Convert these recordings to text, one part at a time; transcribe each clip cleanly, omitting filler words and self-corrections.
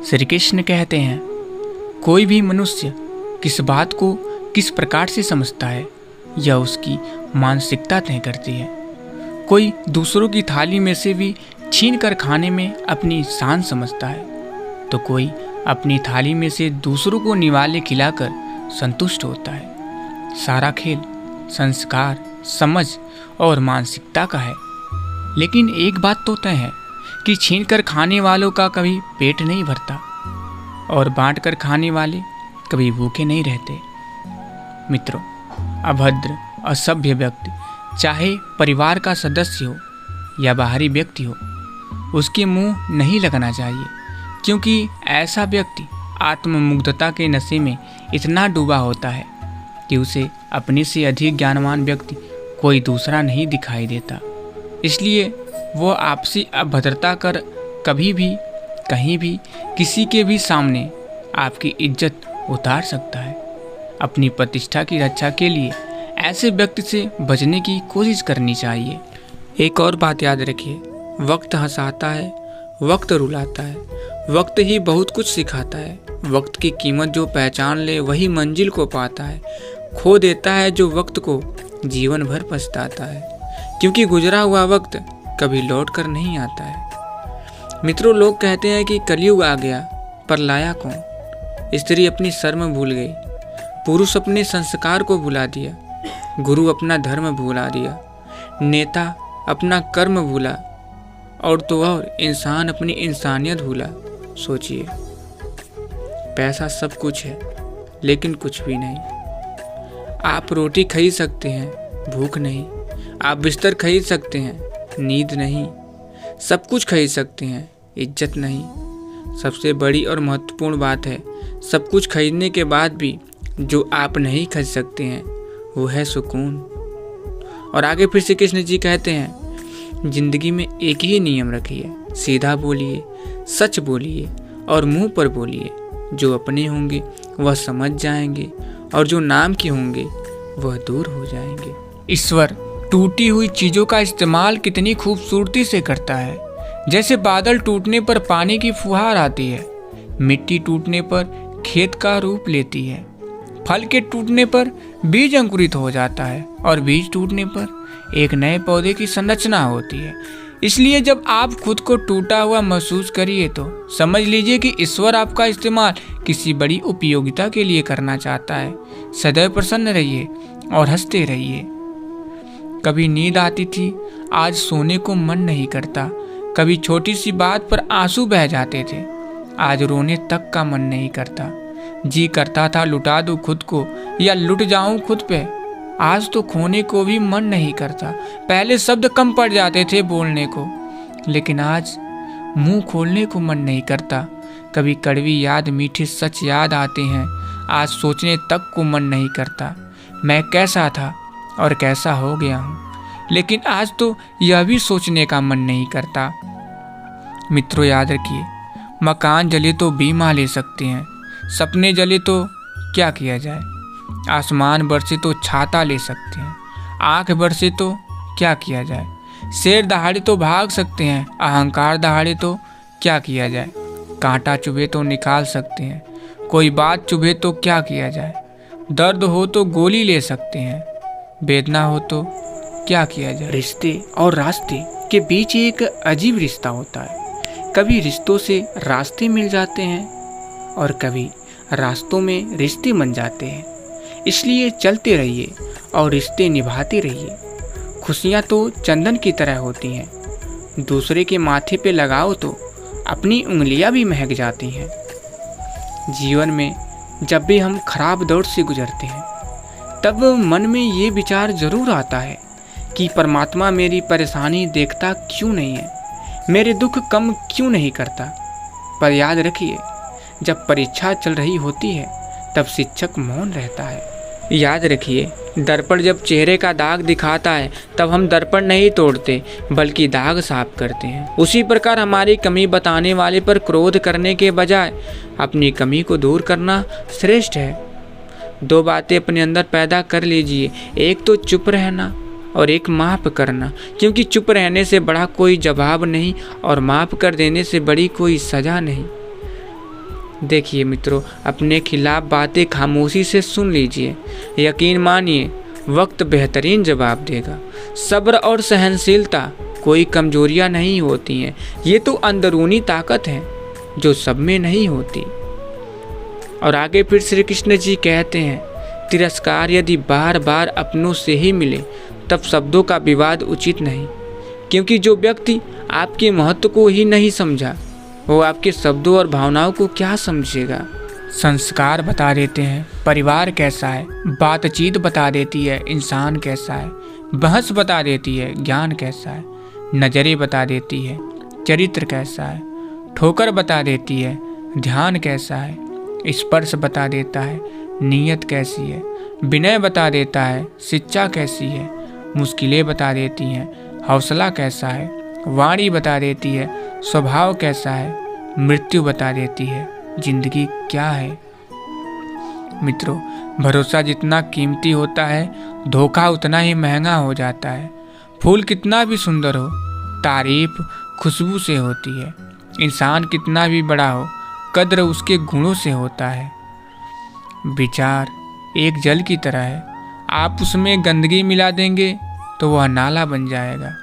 श्री कृष्ण कहते हैं, कोई भी मनुष्य किस बात को किस प्रकार से समझता है यह उसकी मानसिकता तय करती है। कोई दूसरों की थाली में से भी छीन कर खाने में अपनी शान समझता है, तो कोई अपनी थाली में से दूसरों को निवाले खिलाकर संतुष्ट होता है। सारा खेल संस्कार, समझ और मानसिकता का है। लेकिन एक बात तो तय है कि छीन कर खाने वालों का कभी पेट नहीं भरता और बांट कर खाने वाले कभी भूखे नहीं रहते। मित्रों, अभद्र, असभ्य व्यक्ति चाहे परिवार का सदस्य हो या बाहरी व्यक्ति हो, उसके मुंह नहीं लगना चाहिए, क्योंकि ऐसा व्यक्ति आत्ममुग्धता के नशे में इतना डूबा होता है कि उसे अपने से अधिक ज्ञानवान व्यक्ति कोई दूसरा नहीं दिखाई देता। इसलिए वो आपसी अभद्रता कर कभी भी, कहीं भी, किसी के भी सामने आपकी इज्जत उतार सकता है। अपनी प्रतिष्ठा की रक्षा के लिए ऐसे व्यक्ति से बचने की कोशिश करनी चाहिए। एक और बात याद रखिए, वक्त हंसाता है, वक्त रुलाता है, वक्त ही बहुत कुछ सिखाता है। वक्त की कीमत जो पहचान ले वही मंजिल को पाता है। खो देता है जो वक्त को जीवन भर पछताता है, क्योंकि गुजरा हुआ वक्त कभी लौट कर नहीं आता है। मित्रों, लोग कहते हैं कि कलयुग आ गया, पर लाया कौन? स्त्री अपनी शर्म भूल गई, पुरुष अपने संस्कार को भुला दिया, गुरु अपना धर्म भुला दिया, नेता अपना कर्म भूला, और तो और इंसान अपनी इंसानियत भूला। सोचिए, पैसा सब कुछ है लेकिन कुछ भी नहीं। आप रोटी खरीद सकते हैं, भूख नहीं। आप बिस्तर खरीद सकते हैं, नींद नहीं। सब कुछ खरीद सकते हैं, इज्जत नहीं। सबसे बड़ी और महत्वपूर्ण बात है, सब कुछ खरीदने के बाद भी जो आप नहीं खरीद सकते हैं वो है सुकून। और आगे फिर श्री कृष्ण जी कहते हैं, जिंदगी में एक ही नियम रखिए, सीधा बोलिए, सच बोलिए और मुंह पर बोलिए। जो अपने होंगे वह समझ जाएंगे और जो नाम के होंगे वह दूर हो जाएंगे। ईश्वर टूटी हुई चीज़ों का इस्तेमाल कितनी खूबसूरती से करता है। जैसे बादल टूटने पर पानी की फुहार आती है, मिट्टी टूटने पर खेत का रूप लेती है, फल के टूटने पर बीज अंकुरित हो जाता है और बीज टूटने पर एक नए पौधे की संरचना होती है। इसलिए जब आप खुद को टूटा हुआ महसूस करिए तो समझ लीजिए कि ईश्वर आपका इस्तेमाल किसी बड़ी उपयोगिता के लिए करना चाहता है। सदैव प्रसन्न रहिए और हंसते रहिए। कभी नींद आती थी, आज सोने को मन नहीं करता। कभी छोटी सी बात पर आंसू बह जाते थे, आज रोने तक का मन नहीं करता। जी करता था लुटा दूं खुद को या लुट जाऊं खुद पे, आज तो खोने को भी मन नहीं करता। पहले शब्द कम पड़ जाते थे बोलने को, लेकिन आज मुंह खोलने को मन नहीं करता। कभी कड़वी याद, मीठे सच याद आते हैं, आज सोचने तक को मन नहीं करता। मैं कैसा था और कैसा हो गया हूँ, लेकिन आज तो यह भी सोचने का मन नहीं करता। मित्रों, याद रखिए, मकान जले तो बीमा ले सकते हैं, सपने जले तो क्या किया जाए। आसमान बरसे तो छाता ले सकते हैं, आंख बरसे तो क्या किया जाए। शेर दहाड़े तो भाग सकते हैं, अहंकार दहाड़े तो क्या किया जाए। कांटा चुभे तो निकाल सकते हैं, कोई बात चुभे तो क्या किया जाए। दर्द हो तो गोली ले सकते हैं, वेदना हो तो क्या किया जाए। रिश्ते और रास्ते के बीच एक अजीब रिश्ता होता है। कभी रिश्तों से रास्ते मिल जाते हैं और कभी रास्तों में रिश्ते बन जाते हैं। इसलिए चलते रहिए और रिश्ते निभाते रहिए। खुशियाँ तो चंदन की तरह होती हैं, दूसरे के माथे पे लगाओ तो अपनी उंगलियां भी महक जाती हैं। जीवन में जब भी हम खराब दौर से गुजरते हैं तब मन में ये विचार जरूर आता है कि परमात्मा मेरी परेशानी देखता क्यों नहीं है, मेरे दुख कम क्यों नहीं करता। पर याद रखिए, जब परीक्षा चल रही होती है तब शिक्षक मौन रहता है। याद रखिए, दर्पण जब चेहरे का दाग दिखाता है तब हम दर्पण नहीं तोड़ते बल्कि दाग साफ करते हैं। उसी प्रकार हमारी कमी बताने वाले पर क्रोध करने के बजाय अपनी कमी को दूर करना श्रेष्ठ है। दो बातें अपने अंदर पैदा कर लीजिए, एक तो चुप रहना और एक माफ़ करना, क्योंकि चुप रहने से बड़ा कोई जवाब नहीं और माफ़ कर देने से बड़ी कोई सज़ा नहीं। देखिए मित्रों, अपने खिलाफ बातें खामोशी से सुन लीजिए। यकीन मानिए, वक्त बेहतरीन जवाब देगा। सब्र और सहनशीलता कोई कमजोरियां नहीं होती हैं, ये तो अंदरूनी ताकत है जो सब में नहीं होती। और आगे फिर श्री कृष्ण जी कहते हैं, तिरस्कार यदि बार बार अपनों से ही मिले तब शब्दों का विवाद उचित नहीं, क्योंकि जो व्यक्ति आपके महत्व को ही नहीं समझा वो आपके शब्दों और भावनाओं को क्या समझेगा। संस्कार बता देते हैं परिवार कैसा है, बातचीत बता देती है इंसान कैसा है, बहस बता देती है ज्ञान कैसा है, नज़रें बता देती है चरित्र कैसा है, ठोकर बता देती है ध्यान कैसा है, स्पर्श बता देता है नीयत कैसी है, विनय बता देता है शिक्षा कैसी है, मुश्किलें बता देती हैं हौसला कैसा है, वाणी बता देती है स्वभाव कैसा है, मृत्यु बता देती है जिंदगी क्या है। मित्रों, भरोसा जितना कीमती होता है धोखा उतना ही महंगा हो जाता है। फूल कितना भी सुंदर हो तारीफ खुशबू से होती है, इंसान कितना भी बड़ा हो कद्र उसके गुणों से होता है। विचार एक जल की तरह है, आप उसमें गंदगी मिला देंगे तो वह नाला बन जाएगा,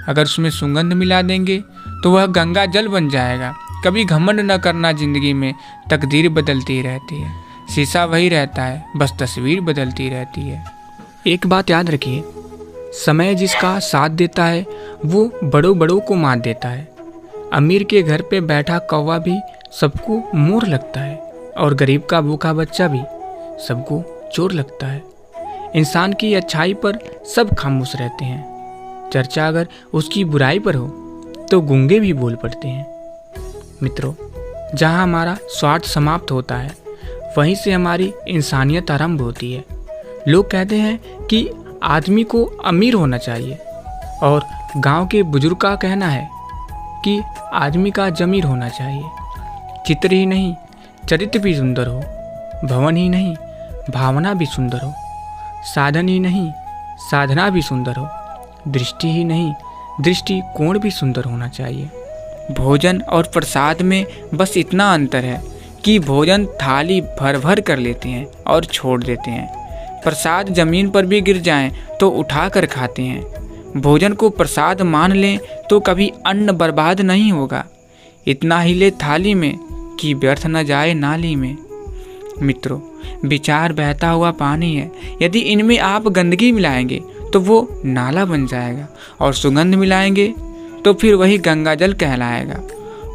अगर उसमें सुगंध मिला देंगे तो वह गंगा जल बन जाएगा। कभी घमंड न करना, जिंदगी में तकदीर बदलती रहती है, शीशा वही रहता है बस तस्वीर बदलती रहती है। एक बात याद रखिए, समय जिसका साथ देता है वो बड़ों बड़ों को मात देता है। अमीर के घर पे बैठा कौवा भी सबको मोर लगता है और गरीब का भूखा बच्चा भी सबको चोर लगता है। इंसान की अच्छाई पर सब खामोश रहते हैं, चर्चा अगर उसकी बुराई पर हो तो गूंगे भी बोल पड़ते हैं। मित्रों, जहाँ हमारा स्वार्थ समाप्त होता है वहीं से हमारी इंसानियत आरंभ होती है। लोग कहते हैं कि आदमी को अमीर होना चाहिए और गांव के बुजुर्ग का कहना है कि आदमी का जमीर होना चाहिए। चित्र ही नहीं चरित्र भी सुंदर हो, भवन ही नहीं भावना भी सुंदर हो, साधन ही नहीं साधना भी सुंदर हो, दृष्टि ही नहीं दृष्टि कोण भी सुंदर होना चाहिए। भोजन और प्रसाद में बस इतना अंतर है कि भोजन थाली भर भर कर लेते हैं और छोड़ देते हैं, प्रसाद जमीन पर भी गिर जाएं तो उठा कर खाते हैं। भोजन को प्रसाद मान लें तो कभी अन्न बर्बाद नहीं होगा, इतना ही ले थाली में कि व्यर्थ न जाए नाली में। मित्रों, विचार बहता हुआ पानी है, यदि इनमें आप गंदगी मिलाएंगे तो वो नाला बन जाएगा और सुगंध मिलाएंगे तो फिर वही गंगा जल कहलाएगा।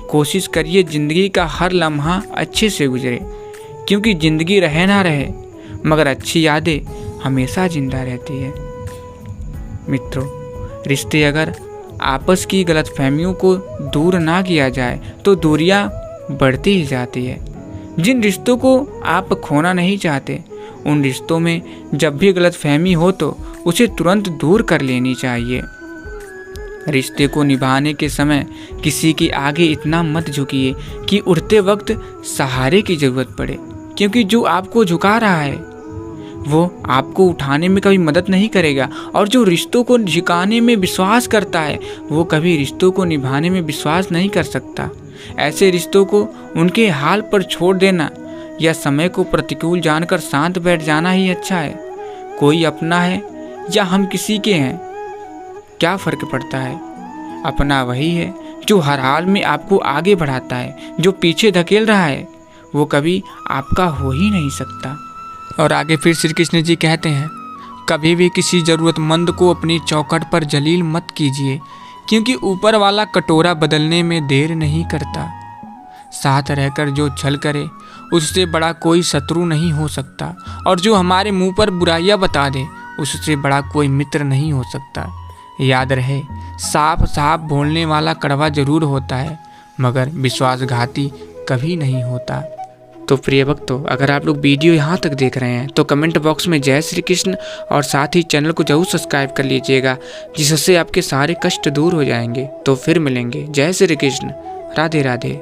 कोशिश करिए जिंदगी का हर लम्हा अच्छे से गुजरे, क्योंकि जिंदगी रहे ना रहे मगर अच्छी यादें हमेशा जिंदा रहती है। मित्रों, रिश्ते अगर आपस की गलतफहमियों को दूर ना किया जाए तो दूरियां बढ़ती ही जाती है। जिन रिश्तों को आप खोना नहीं चाहते उन रिश्तों में जब भी गलतफहमी हो तो उसे तुरंत दूर कर लेनी चाहिए। रिश्ते को निभाने के समय किसी के आगे इतना मत झुकिए कि उठते वक्त सहारे की ज़रूरत पड़े, क्योंकि जो आपको झुका रहा है वो आपको उठाने में कभी मदद नहीं करेगा, और जो रिश्तों को झुकाने में विश्वास करता है वो कभी रिश्तों को निभाने में विश्वास नहीं कर सकता। ऐसे रिश्तों को उनके हाल पर छोड़ देना या समय को प्रतिकूल जानकर शांत बैठ जाना ही अच्छा है। कोई अपना है या हम किसी के हैं, क्या फ़र्क पड़ता है। अपना वही है जो हर हाल में आपको आगे बढ़ाता है, जो पीछे धकेल रहा है वो कभी आपका हो ही नहीं सकता। और आगे फिर श्री कृष्ण जी कहते हैं, कभी भी किसी ज़रूरतमंद को अपनी चौखट पर जलील मत कीजिए, क्योंकि ऊपर वाला कटोरा बदलने में देर नहीं करता। साथ रहकर जो छल करे उससे बड़ा कोई शत्रु नहीं हो सकता, और जो हमारे मुंह पर बुराइयां बता दे उससे बड़ा कोई मित्र नहीं हो सकता। याद रहे, साफ साफ बोलने वाला कड़वा जरूर होता है मगर विश्वासघाती कभी नहीं होता। तो प्रिय भक्तों, अगर आप लोग वीडियो यहाँ तक देख रहे हैं तो कमेंट बॉक्स में जय श्री कृष्ण और साथ ही चैनल को जरूर सब्सक्राइब कर लीजिएगा, जिससे आपके सारे कष्ट दूर हो जाएंगे। तो फिर मिलेंगे। जय श्री कृष्ण, राधे राधे।